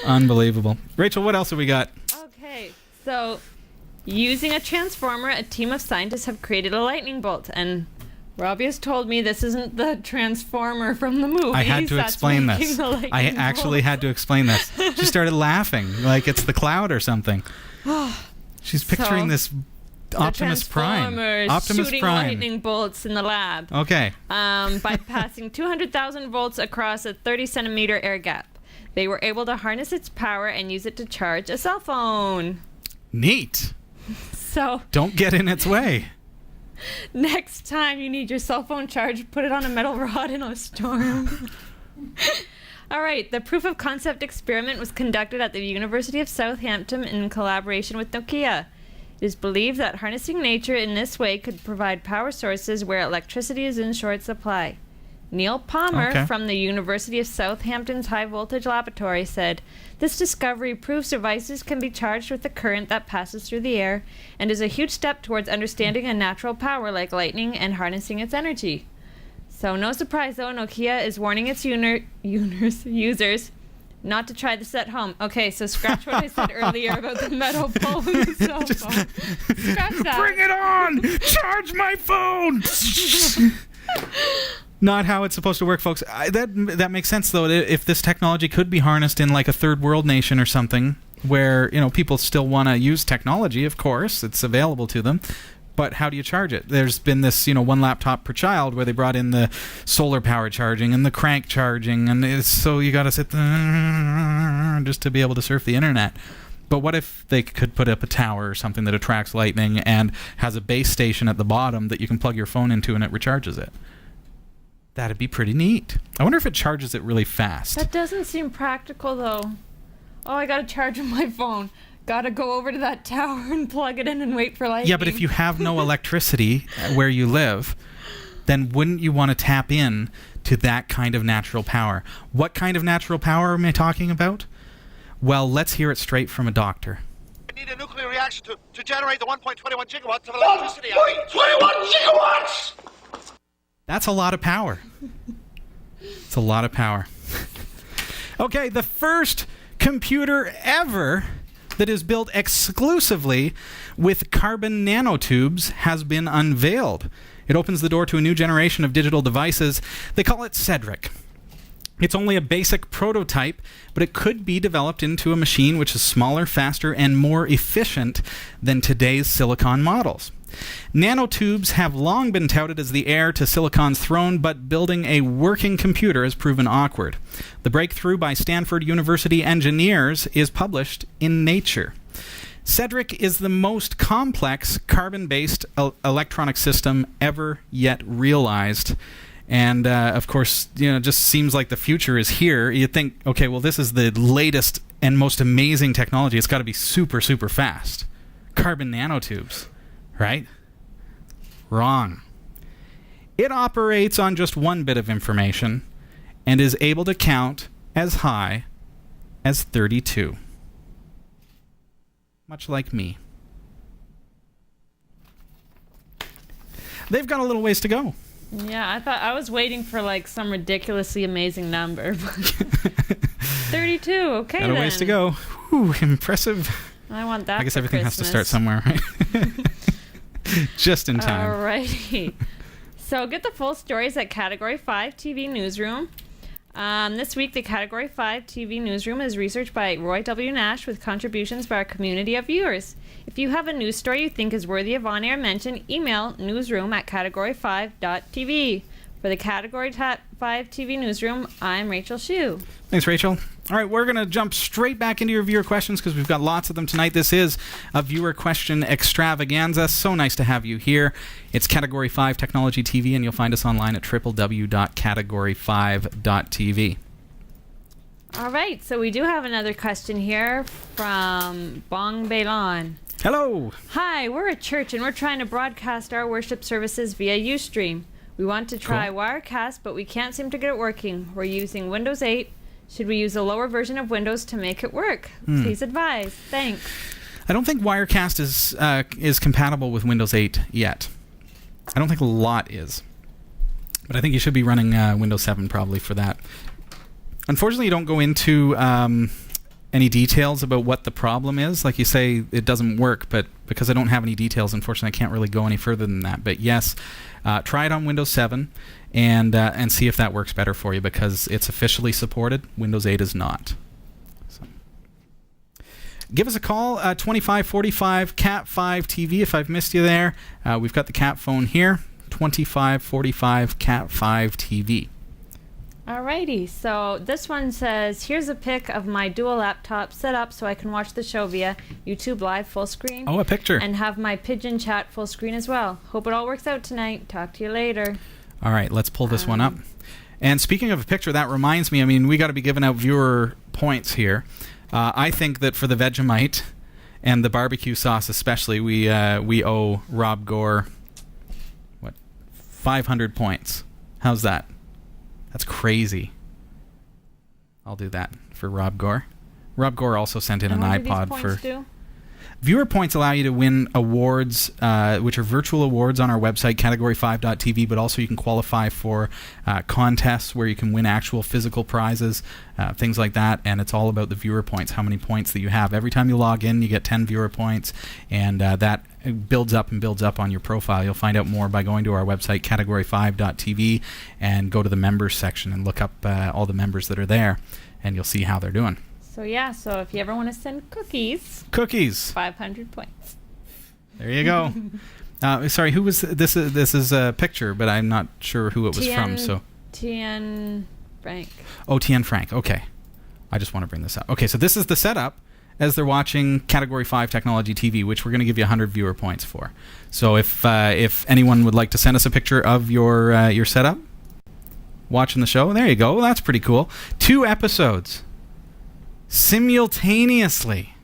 Unbelievable. Rachel, what else have we got? Okay, so using a transformer, a team of scientists have created a lightning bolt, and Robbie has told me this isn't the transformer from the movie. I had to explain this. I actually had to explain this. She started laughing like it's the Cloud or something. She's picturing this Optimus Prime. Shooting lightning bolts in the lab. Okay. By passing 200,000 volts across a 30-centimeter air gap. They were able to harness its power and use it to charge a cell phone. Neat. So don't get in its way. Next time you need your cell phone charged, put it on a metal rod in a storm. All right, the proof of concept experiment was conducted at the University of Southampton in collaboration with Nokia. It is believed that harnessing nature in this way could provide power sources where electricity is in short supply. Neil Palmer from the University of Southampton's High Voltage Laboratory said, "This discovery proves devices can be charged with a current that passes through the air and is a huge step towards understanding a natural power like lightning and harnessing its energy." So no surprise though, Nokia is warning its users not to try this at home. Okay, so scratch what I said earlier about the metal pole and the cell phone. Scratch that. Bring it on! Charge my phone! Not how it's supposed to work, folks. That makes sense, though. If this technology could be harnessed in like a third world nation or something, where people still want to use technology, of course, it's available to them. But how do you charge it? There's been this, one laptop per child where they brought in the solar power charging and the crank charging, and so you got to sit there just to be able to surf the internet. But what if they could put up a tower or something that attracts lightning and has a base station at the bottom that you can plug your phone into and it recharges it? That'd be pretty neat. I wonder if it charges it really fast. That doesn't seem practical, though. Oh, I gotta charge my phone. Gotta go over to that tower and plug it in and wait for lightning. Yeah, but if you have no electricity where you live, then wouldn't you want to tap in to that kind of natural power? What kind of natural power am I talking about? Well, let's hear it straight from a doctor. We need a nuclear reaction to generate the 1.21 gigawatts of electricity. 1.21 gigawatts! That's a lot of power. It's a lot of power. Okay, the first computer ever that is built exclusively with carbon nanotubes has been unveiled. It opens the door to a new generation of digital devices. They call it Cedric. It's only a basic prototype, but it could be developed into a machine which is smaller, faster, and more efficient than today's silicon models. Nanotubes have long been touted as the heir to silicon's throne, but building a working computer has proven awkward. The breakthrough by Stanford University engineers is published in Nature. Cedric is the most complex carbon-based electronic system ever yet realized. And, of course, it just seems like the future is here. You think, okay, well, this is the latest and most amazing technology. It's got to be super, super fast. Carbon nanotubes. Right? Wrong. It operates on just one bit of information and is able to count as high as 32. Much like me. They've got a little ways to go. Yeah, I was waiting for like some ridiculously amazing number. 32, okay got then. a ways to go. Whew, impressive. I want that. I guess for everything Christmas. has to start somewhere, right? Just in time. Alrighty. So get the full stories at Category 5 TV Newsroom. This week, the Category 5 TV Newsroom is researched by Roy W. Nash with contributions by our community of viewers. If you have a news story you think is worthy of on-air mention, email newsroom@category5.tv. For the Category 5 TV Newsroom, I'm Rachel Shue. Thanks, Rachel. All right, we're going to jump straight back into your viewer questions because we've got lots of them tonight. This is a viewer question extravaganza. So nice to have you here. It's Category 5 Technology TV, and you'll find us online at www.category5.tv. All right, so we do have another question here from Bong Bailon. Hello. Hi, we're a church and we're trying to broadcast our worship services via Ustream. We want to try Wirecast, but we can't seem to get it working. We're using Windows 8. Should we use a lower version of Windows to make it work? Please advise. Thanks. I don't think Wirecast is compatible with Windows 8 yet. I don't think a lot is. But I think you should be running Windows 7 probably for that. Unfortunately, you don't go into any details about what the problem is. Like you say, it doesn't work, but because I don't have any details, unfortunately, I can't really go any further than that. But yes, try it on Windows 7 and see if that works better for you, because it's officially supported. Windows 8 is not. So. Give us a call, 2545 Cat5TV if I've missed you there. We've got the Cat phone here, 2545 Cat5TV. Alrighty, so this one says, here's a pic of my dual laptop set up so I can watch the show via YouTube Live full screen. Oh, a picture. And have my Pigeon Chat full screen as well. Hope it all works out tonight. Talk to you later. All right, let's pull this one up. And speaking of a picture, that reminds me, I mean, we got to be giving out viewer points here. I think that for the Vegemite and the barbecue sauce especially, we owe Rob Gore, 500 points. How's that? That's crazy. I'll do that for Rob Gore. Rob Gore also sent in an iPod for... Do? Viewer points allow you to win awards, which are virtual awards on our website, Category5TV, but also you can qualify for contests where you can win actual physical prizes, things like that, and it's all about the viewer points, how many points that you have. Every time you log in, you get 10 viewer points, and that builds up and builds up on your profile. You'll find out more by going to our website, Category5.tv, and go to the members section and look up all the members that are there, and you'll see how they're doing. So yeah, so if you ever want to send cookies, 500 points. There you go. Sorry, who was this? This is a picture, but I'm not sure who it was from. So Tien Frank. Oh, Tien Frank. Okay, I just want to bring this up. Okay, so this is the setup as they're watching Category 5 Technology TV, which we're going to give you 100 viewer points for. So if anyone would like to send us a picture of your setup, watching the show, there you go. That's pretty cool. 2 episodes. Simultaneously.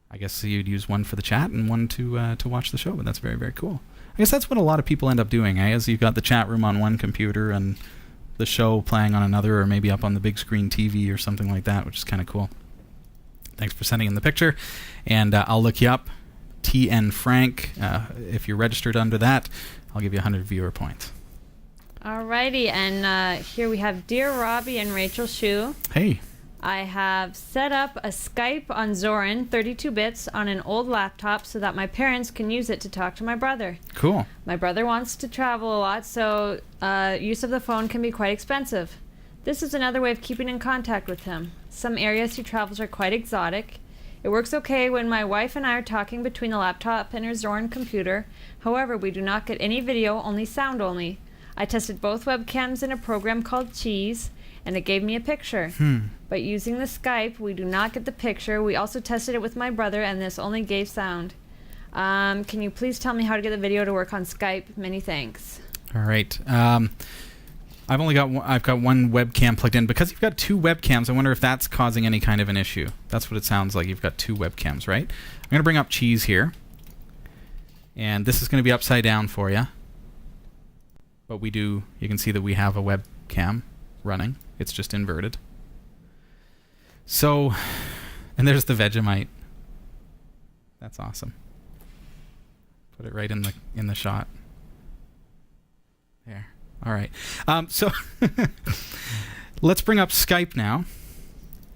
I guess you'd use one for the chat and one to watch the show, but that's very, very cool. I guess that's what a lot of people end up doing, as you've got the chat room on one computer and the show playing on another, or maybe up on the big screen TV or something like that, which is kind of cool. Thanks for sending in the picture, and I'll look you up. TN Frank. If you're registered under that, I'll give you 100 viewer points. Alrighty, and here we have Dear Robbie and Rachel Shu. Hey. I have set up a Skype on Zorin 32 bits on an old laptop so that my parents can use it to talk to my brother. Cool. My brother wants to travel a lot, so use of the phone can be quite expensive. This is another way of keeping in contact with him. Some areas he travels are quite exotic. It works okay when my wife and I are talking between the laptop and her Zorin computer. However, we do not get any video, only sound only. I tested both webcams in a program called Cheese, and it gave me a picture. But using the Skype, we do not get the picture. We also tested it with my brother, and this only gave sound. Can you please tell me how to get the video to work on Skype? Many thanks. All right. I've got one webcam plugged in. Because you've got 2 webcams, I wonder if that's causing any kind of an issue. That's what it sounds like. You've got 2 webcams, right? I'm going to bring up Cheese here. And this is going to be upside down for you. But you can see that we have a webcam running. It's just inverted. So, and there's the Vegemite. That's awesome. Put it right in the shot. There. All right. So let's bring up Skype now.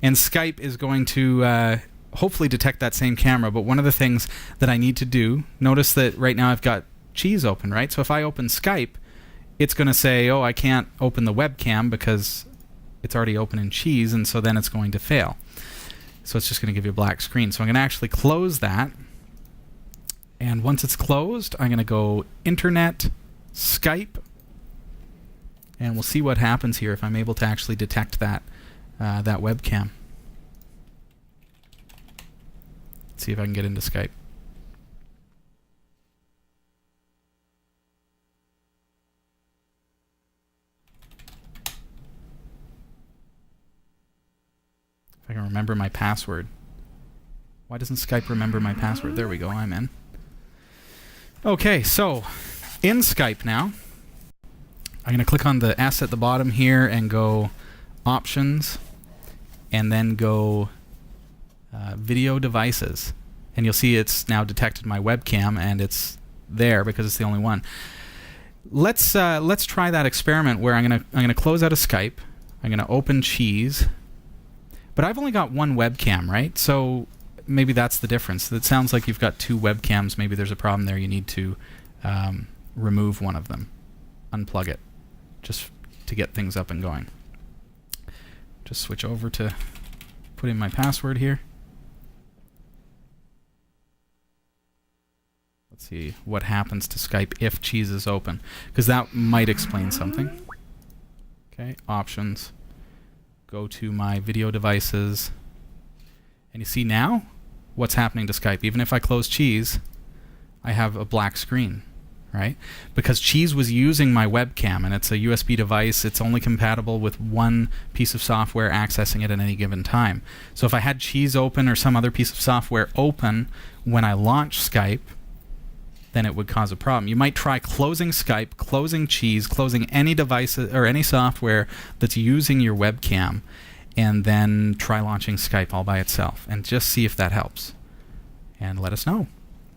And Skype is going to hopefully detect that same camera. But one of the things that I need to do, notice that right now I've got Cheese open, right? So if I open Skype, it's going to say, oh, I can't open the webcam because it's already open in Cheese, and so then it's going to fail. So it's just going to give you a black screen. So I'm going to actually close that. And once it's closed, I'm going to go Internet, Skype, and we'll see what happens here if I'm able to actually detect that webcam. Let's see if I can get into Skype. If I can remember my password. Why doesn't Skype remember my password? There we go, I'm in. Okay, so in Skype now, I'm going to click on the S at the bottom here and go Options, and then go Video Devices. And you'll see it's now detected my webcam, and it's there because it's the only one. Let's try that experiment where I'm gonna close out of Skype. I'm going to open Cheese. But I've only got one webcam, right? So maybe that's the difference. It sounds like you've got 2 webcams. Maybe there's a problem there. You need to remove one of them. Unplug it. Just to get things up and going. Just switch over to put in my password here. Let's see what happens to Skype if Cheese is open. Because that might explain something. Okay, Options. Go to my video devices, and you see now what's happening to Skype. Even if I close Cheese, I have a black screen. right? Because Cheese was using my webcam, and it's a USB device. It's only compatible with one piece of software accessing it at any given time. So if I had Cheese open or some other piece of software open when I launch Skype, then it would cause a problem. You might try closing Skype, closing Cheese, closing any devices or any software that's using your webcam, and then try launching Skype all by itself, and just see if that helps. And let us know.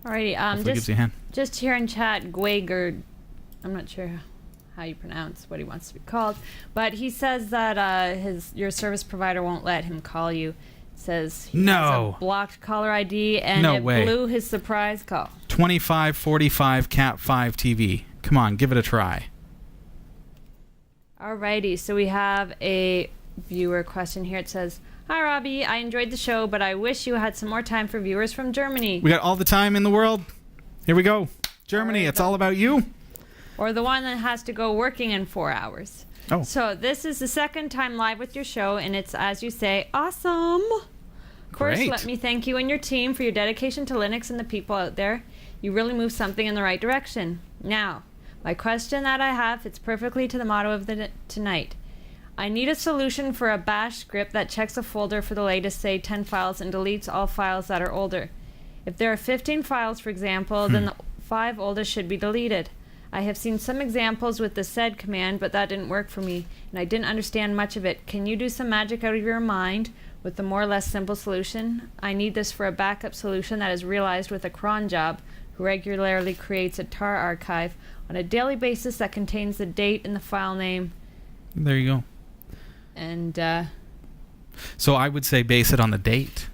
Alrighty, Hopefully it gives you a hand. just here in chat, Gwagard, I'm not sure how you pronounce what he wants to be called, but he says that your service provider won't let him call you. Says he has a blocked caller ID, and it blew his surprise call. 2545 Cat5TV. Come on, give it a try. Alrighty, so we have a viewer question here. It says, "Hi Robbie, I enjoyed the show, but I wish you had some more time for viewers from Germany." We got all the time in the world. Here we go. Germany, it's all about you. Or the one that has to go working in 4 hours. Oh. So this is the second time live with your show, and it's, as you say, awesome. First, Great. let me thank you and your team for your dedication to Linux and the people out there. You really moved something in the right direction. Now, my question that I have fits perfectly to the motto of tonight. I need a solution for a bash script that checks a folder for the latest, say, 10 files and deletes all files that are older. If there are 15 files, for example, then the 5 oldest should be deleted. I have seen some examples with the sed command, but that didn't work for me, and I didn't understand much of it. Can you do some magic out of your mind with a more or less simple solution? I need this for a backup solution that is realized with a cron job who regularly creates a tar archive on a daily basis that contains the date and the file name. There you go. And so I would say base it on the date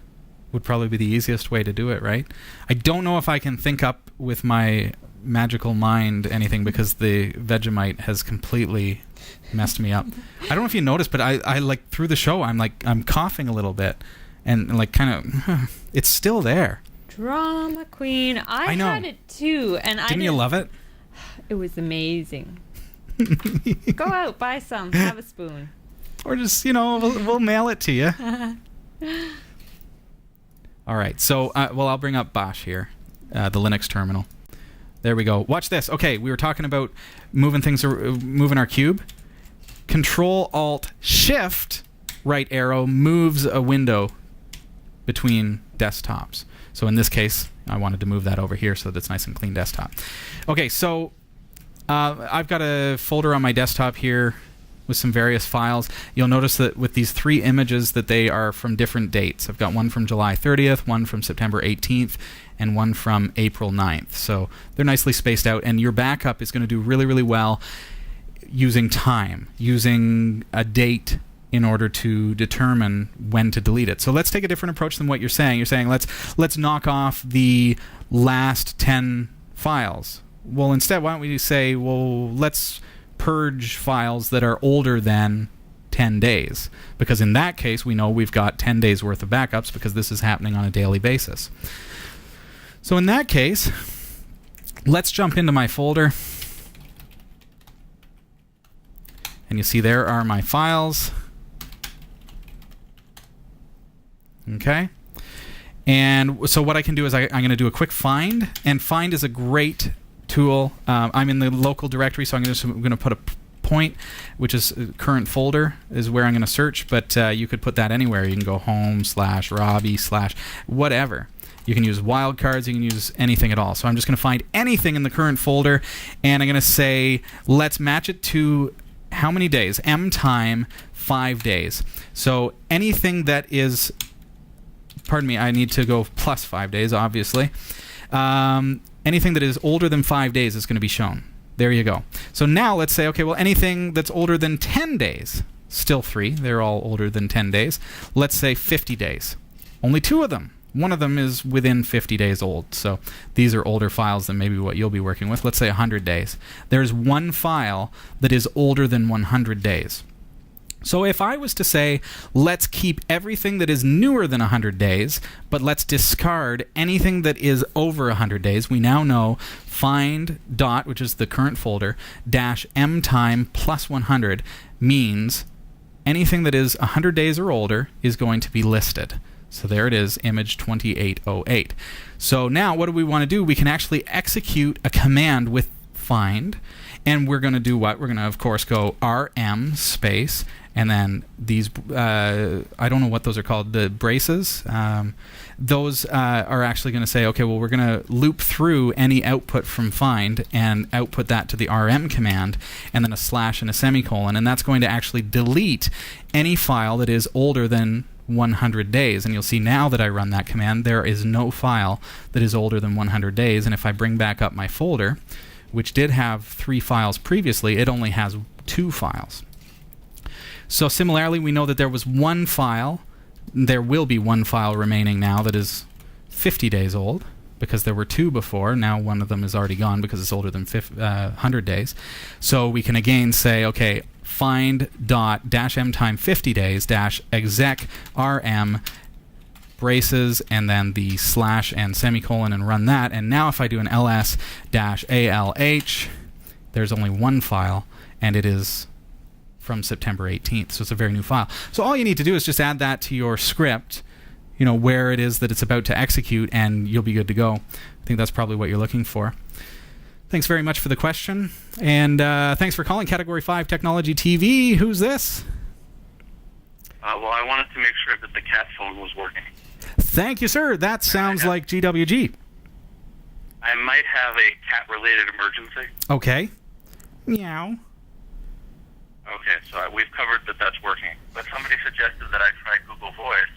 would probably be the easiest way to do it, right? I don't know if I can think up with my magical mind anything, because the Vegemite has completely messed me up. I don't know if you noticed, but I like through the show I'm coughing a little bit, and like kind of it's still there. Drama queen. I know. had it too, and Didn't you love it? It was amazing. Go out, buy some, have a spoon. Or just, we'll mail it to you. All right. So, I'll bring up Bosch here, the Linux terminal. There we go. Watch this. Okay, we were talking about moving our cube. Control-Alt-Shift, right arrow, moves a window between desktops. So in this case, I wanted to move that over here so that it's nice and clean desktop. Okay, so I've got a folder on my desktop here with some various files. You'll notice that with these 3 images that they are from different dates. I've got one from July 30th, one from September 18th, and one from April 9th. So they're nicely spaced out, and your backup is going to do really, really well using time, using a date in order to determine when to delete it. So let's take a different approach than what you're saying. You're saying let's knock off the last 10 files. Well, instead, why don't we say, well, let's purge files that are older than 10 days, because in that case we know we've got 10 days worth of backups, because this is happening on a daily basis. So in that case, let's jump into my folder, and you see there are my files. Okay, and so what I can do is I'm going to do a quick find, and find is a great tool. I'm in the local directory, so I'm going to put a point, which is current folder, is where I'm going to search, but you could put that anywhere. You can go home/Robbie/ whatever. You can use wildcards, you can use anything at all. So I'm just going to find anything in the current folder, and I'm going to say, let's match it to how many days? M time, 5 days. So anything that is, pardon me, I need to go plus 5 days, obviously. Anything that is older than 5 days is going to be shown. There you go. So now let's say, okay, well, anything that's older than 10 days, still 3. They're all older than 10 days. Let's say 50 days. Only 2 of them. One of them is within 50 days old. So these are older files than maybe what you'll be working with. Let's say 100 days. There's one file that is older than 100 days. So if I was to say, let's keep everything that is newer than 100 days, but let's discard anything that is over 100 days, we now know find dot, which is the current folder, dash m time plus 100 means anything that is 100 days or older is going to be listed. So there it is, image 2808. So now what do we want to do? We can actually execute a command with find, and we're going to do what? We're going to, of course, go RM space, and then these, I don't know what those are called, the braces. Those are actually going to say, okay, well, we're going to loop through any output from find and output that to the RM command, and then a slash and a semicolon, and that's going to actually delete any file that is older than 100 days. And you'll see now that I run that command, there is no file that is older than 100 days. And if I bring back up my folder, which did have 3 files previously, it only has 2 files. So similarly, we know that there was 1 file. There will be 1 file remaining now that is 50 days old, because there were 2 before. Now one of them is already gone because it's older than 100 days. So we can again say, okay, find .-m time 50 days -exec rm braces, and then the slash and semicolon, and run that. And now if I do an ls-alh, there's only 1 file, and it is from September 18th, so it's a very new file. So all you need to do is just add that to your script, where it is that it's about to execute, and you'll be good to go. I think that's probably what you're looking for. Thanks very much for the question, and thanks for calling Category 5 Technology TV. Who's this? Well, I wanted to make sure that the cat phone was working. Thank you, sir. That sounds like GWG. I might have a cat-related emergency. Okay. Meow. Okay, so we've covered that that's working. But somebody suggested that I try Google Voice,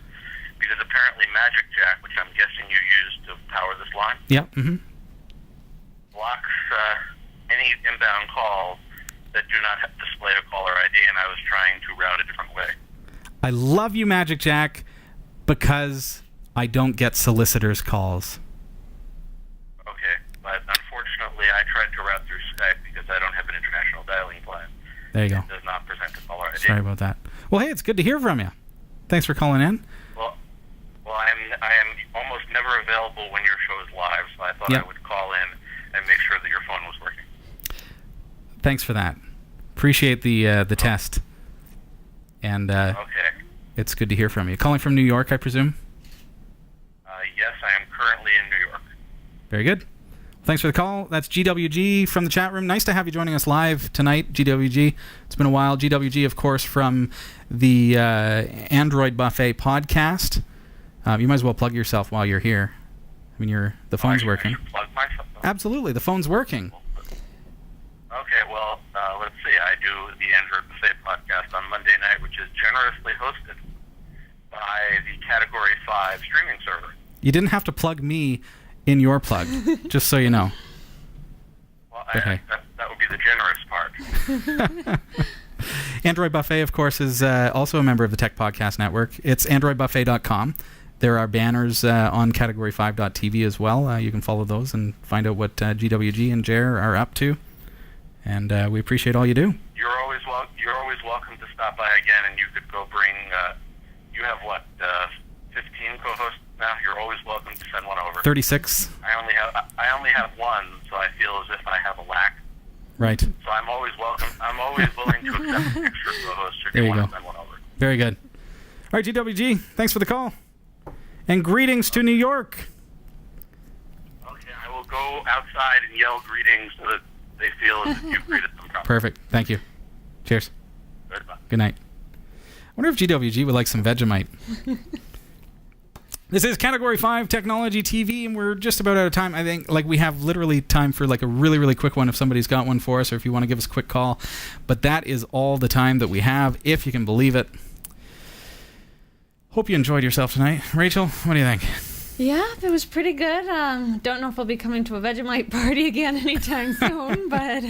because apparently Magic Jack, which I'm guessing you use to power this line, blocks any inbound calls that do not display a caller ID, and I was trying to route a different way. I love you, Magic Jack, because I don't get solicitors' calls. Okay, but unfortunately I tried to route through Skype because I don't have an international dialing plan. There you go. It does not present a caller ID. Sorry about that. Well, hey, it's good to hear from you. Thanks for calling in. Well, I am almost never available when your show is live, so I thought I would call in and make sure that your phone was working. Thanks for that. Appreciate the test. And okay. It's good to hear from you. Calling from New York, I presume? Yes, I am currently in New York. Very good. Thanks for the call. That's GWG from the chat room. Nice to have you joining us live tonight, GWG. It's been a while. GWG, of course, from the Android Buffet podcast. You might as well plug yourself while you're here. I mean, the phone's working. I should plug myself. Absolutely, the phone's working. Okay, well, let's see. I do the Android Buffet podcast on Monday night, which is generously hosted by the Category 5 streaming server. You didn't have to plug me in your plug, just so you know. Well, okay. That would be the generous part. Android Buffet, of course, is also a member of the Tech Podcast Network. It's androidbuffet.com. There are banners on Category5.tv as well. You can follow those and find out what GWG and Jer are up to. And we appreciate all you do. You're always welcome to stop by again, and you could go bring. You have what? 15 co-hosts now. You're always welcome to send one over. 36. I only have one, so I feel as if I have a lack. Right. So I'm always welcome. I'm always willing to accept extra co-hosts if you want to send one over. Very good. All right, GWG. Thanks for the call. And greetings to New York. Okay, I will go outside and yell greetings so that they feel as if you greeted them properly. Perfect. Thank you. Cheers. Goodbye. Good night. I wonder if GWG would like some Vegemite. This is Category 5 Technology TV, and we're just about out of time. I think we have literally time for a really, really quick one if somebody's got one for us, or if you want to give us a quick call. But that is all the time that we have, if you can believe it. Hope you enjoyed yourself tonight. Rachel, what do you think? Yeah, it was pretty good. Don't know if I'll be coming to a Vegemite party again anytime soon, but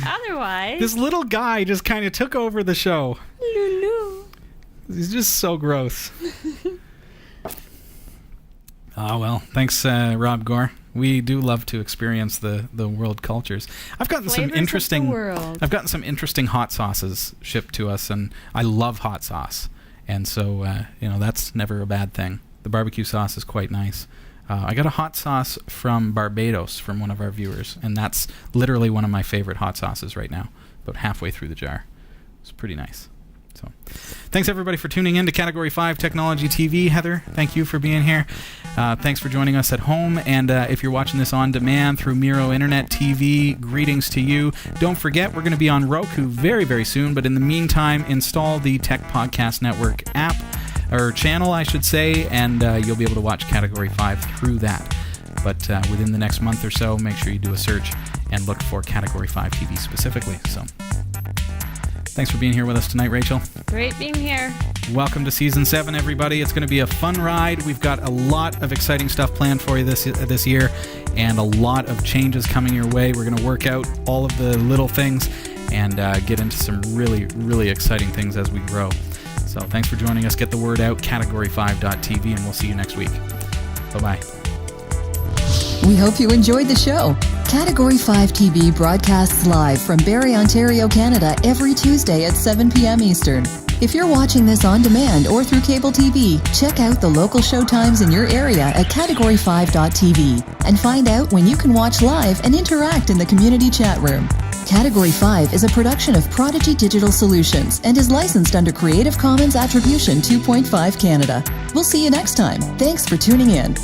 otherwise... This little guy just kind of took over the show. Lulu. He's just so gross. Oh, well, thanks, Rob Gore. We do love to experience the world cultures. I've gotten some interesting hot sauces shipped to us, and I love hot sauce. And so, that's never a bad thing. The barbecue sauce is quite nice. I got a hot sauce from Barbados from one of our viewers, and that's literally one of my favorite hot sauces right now, about halfway through the jar. It's pretty nice. So So, thanks everybody for tuning in to Category 5 Technology TV. Heather, thank you for being here. Thanks for joining us at home. And if you're watching this on demand through Miro Internet TV, greetings to you. Don't forget, we're going to be on Roku very, very soon. But in the meantime, install the Tech Podcast Network app, or channel, I should say, and you'll be able to watch Category 5 through that. But within the next month or so, make sure you do a search and look for Category 5 TV specifically. So, thanks for being here with us tonight, Rachel. Great being here. Welcome to Season 7, everybody. It's going to be a fun ride. We've got a lot of exciting stuff planned for you this year, and a lot of changes coming your way. We're going to work out all of the little things and get into some really, really exciting things as we grow. So thanks for joining us. Get the word out, category5.tv, and we'll see you next week. Bye-bye. We hope you enjoyed the show. Category 5 TV broadcasts live from Barrie, Ontario, Canada every Tuesday at 7 p.m. Eastern. If you're watching this on demand or through cable TV, check out the local show times in your area at category5.tv and find out when you can watch live and interact in the community chat room. Category 5 is a production of Prodigy Digital Solutions and is licensed under Creative Commons Attribution 2.5 Canada. We'll see you next time. Thanks for tuning in.